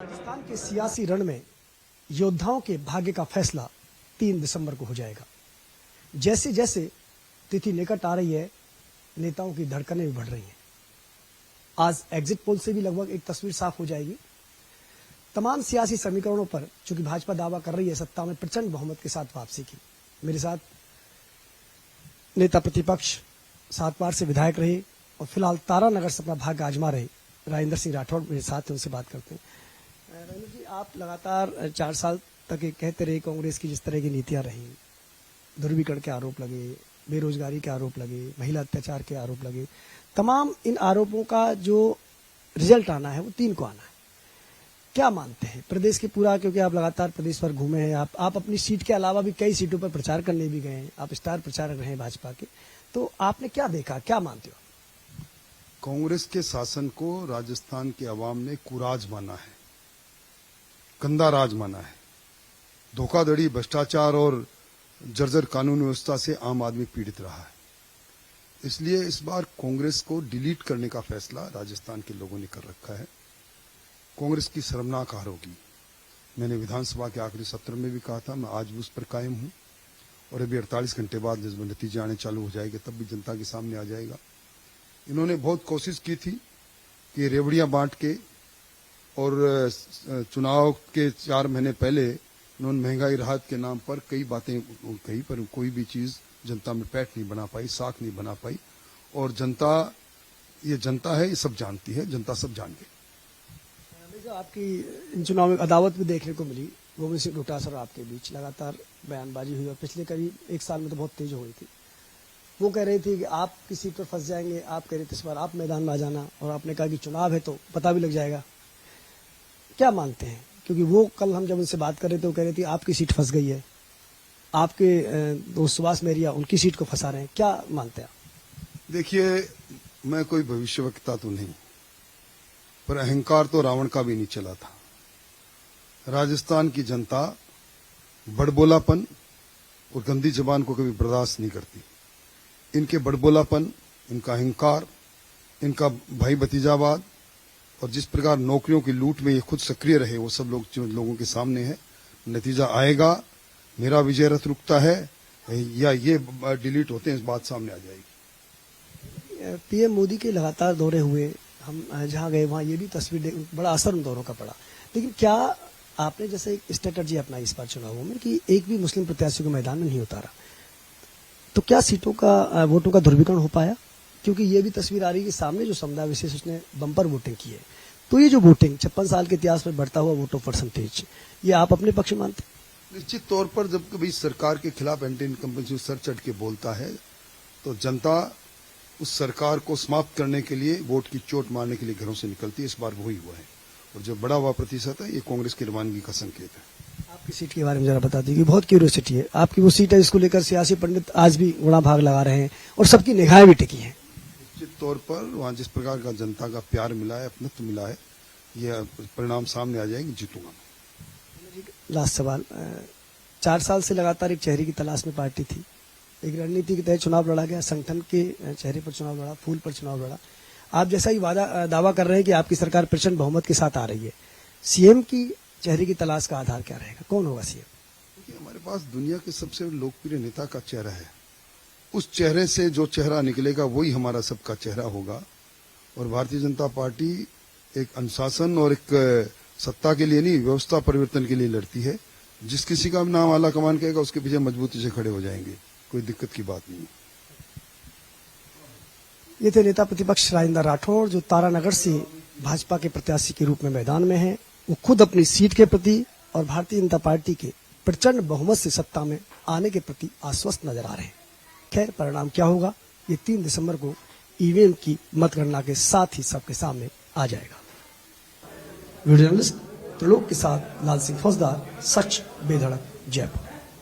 राजस्थान के सियासी रण में योद्धाओं के भाग्य का फैसला 3 दिसंबर को हो जाएगा। जैसे जैसे तिथि निकट आ रही है, नेताओं की धड़कनें भी बढ़ रही हैं। आज एग्जिट पोल से भी लगभग एक तस्वीर साफ हो जाएगी। तमाम सियासी समीकरणों पर चूंकि भाजपा दावा कर रही है सत्ता में प्रचंड बहुमत के साथ वापसी की। मेरे साथ नेता प्रतिपक्ष 7 बार से विधायक रहे और फिलहाल तारानगर से अपना भाग्य आजमा रहे राजेंद्र सिंह राठौड़ मेरे साथ हैं, उनसे बात करते हैं। राजेंद्र जी, आप लगातार 4 साल तक ये कहते रहे कांग्रेस की जिस तरह की नीतियां रही, ध्रुवीकरण के आरोप लगे, बेरोजगारी के आरोप लगे, महिला अत्याचार के आरोप लगे, तमाम इन आरोपों का जो रिजल्ट आना है वो 3 को आना है। क्या मानते हैं प्रदेश के पूरा, क्योंकि आप लगातार प्रदेश भर घूमे हैं, आप अपनी सीट के अलावा भी कई सीटों पर प्रचार करने भी गए हैं, आप स्टार प्रचारक रहे हैं भाजपा के, तो आपने क्या देखा, क्या मानते हो? कांग्रेस के शासन को राजस्थान के अवाम ने कुराज माना है, गंदा राज माना है। धोखाधड़ी, भ्रष्टाचार और जर्जर कानून व्यवस्था से आम आदमी पीड़ित रहा है। इसलिए इस बार कांग्रेस को डिलीट करने का फैसला राजस्थान के लोगों ने कर रखा है। कांग्रेस की शर्मनाक हार होगी। मैंने विधानसभा के आखिरी सत्र में भी कहा था, मैं आज भी उस पर कायम हूं और अभी 48 घंटे बाद जब नतीजे आने चालू हो जाएंगे तब भी जनता के सामने आ जाएगा। इन्होंने बहुत कोशिश की थी कि रेवड़ियां बांट के, और चुनाव के 4 महीने पहले उन्होंने महंगाई राहत के नाम पर कई बातें कही, पर कोई भी चीज जनता में पैठ नहीं बना पाई, साख नहीं बना पाई। और जनता, ये जनता है, ये सब जानती है, जनता सब जान गई। आपकी इन चुनाव में अदावत भी देखने को मिली, गोविंद सिंह डोटासरा और आपके बीच लगातार बयानबाजी हुई और पिछले करीब 1 साल में तो बहुत तेज हो गई थी। वो कह रही थी कि आप किसी सीट पर फंस जाएंगे, आप कह रहे थे इस बार आप मैदान में आ जाना, और आपने कहा कि चुनाव है तो पता भी लग जाएगा। क्या मानते हैं, क्योंकि वो कल हम जब उनसे बात कर रहे थे वो कह रही थी आपकी सीट फंस गई है, आपके दोस्त सुभाष मेहरिया उनकी सीट को फंसा रहे हैं, क्या मानते हैं आप? देखिए, मैं कोई भविष्यवक्ता तो नहीं, पर अहंकार तो रावण का भी नहीं चला था। राजस्थान की जनता बड़बोलापन और गंदी जबान को कभी बर्दाश्त नहीं करती। इनके बड़बोलापन, इनका अहंकार, इनका भाई भतीजावाद और जिस प्रकार नौकरियों की लूट में ये खुद सक्रिय रहे, वो सब लोग जो लोगों के सामने है। नतीजा आएगा, मेरा विजय रथ रुकता है या ये डिलीट होते हैं, इस बात सामने आ जाएगी। पीएम मोदी के लगातार दौरे हुए, हम जहां गए वहां ये भी तस्वीर बड़ा असर उन दौरों का पड़ा, लेकिन क्या आपने जैसे एक स्ट्रेटजी अपनाई इस बार चुनावों में कि एक भी मुस्लिम प्रत्याशी को मैदान में नहीं उतारा, तो क्या सीटों का, वोटों का ध्रुवीकरण हो पाया? क्योंकि ये भी तस्वीर आ रही है कि सामने जो समुदाय विशेष उसने बम्पर वोटिंग की है, तो ये जो वोटिंग 56 साल के इतिहास में बढ़ता हुआ वोटों परसेंटेज, ये आप अपने पक्ष में मानते? निश्चित तौर पर जब कभी सरकार के खिलाफ एंटी इनकम्बेंसी सर चढ़ के बोलता है तो जनता उस सरकार को समाप्त करने के लिए, वोट की चोट मारने के लिए घरों से निकलती है। इस बार वही हुआ है, और जो बढ़ा हुआ प्रतिशत है ये कांग्रेस की रवानगी का संकेत है। आपकी सीट के बारे में जरा बता दीजिए, बहुत क्यूरियोसिटी है। आपकी वो सीट है जिसको लेकर सियासी पंडित आज भी गुणा भाग लगा रहे हैं और सबकी निगाहें भी टिकी हैं। निश्चित तौर पर वहां जिस प्रकार का जनता का प्यार मिला है, अपनत्व मिला है, यह परिणाम सामने आ जाएंगे, जीतूंगा। लास्ट सवाल, 4 साल से लगातार एक चेहरे की तलाश में पार्टी थी, एक रणनीति के तहत चुनाव लड़ा गया, संगठन के चेहरे पर चुनाव लड़ा, फूल पर चुनाव लड़ा। आप जैसा ही दावा कर रहे हैं कि आपकी सरकार प्रचंड बहुमत के साथ आ रही है, सीएम की चेहरे की तलाश का आधार क्या रहेगा, कौन होगा सीएम? देखिए, हमारे पास दुनिया के सबसे लोकप्रिय नेता का चेहरा है। उस चेहरे से जो चेहरा निकलेगा वही हमारा सबका चेहरा होगा। और भारतीय जनता पार्टी एक अनुशासन और एक सत्ता के लिए नहीं, व्यवस्था परिवर्तन के लिए लड़ती है। जिस किसी का नाम आला कमान कहेगा उसके पीछे मजबूती से खड़े हो जाएंगे, कोई दिक्कत की बात नहीं है। ये थे नेता प्रतिपक्ष राजेंद्र राठौड़, जो तारानगर से भाजपा के प्रत्याशी के रूप में मैदान में हैं। वो खुद अपनी सीट के प्रति और भारतीय जनता पार्टी के प्रचंड बहुमत से सत्ता में आने के प्रति आश्वस्त नजर आ रहे हैं। खैर, परिणाम क्या होगा ये 3 दिसंबर को ईवीएम की मतगणना के साथ ही सबके सामने आ जाएगा। वीडियो जर्नलिस्ट त्रिलोक के साथ लाल सिंह फौजदार, सच बेधड़क, जयपुर।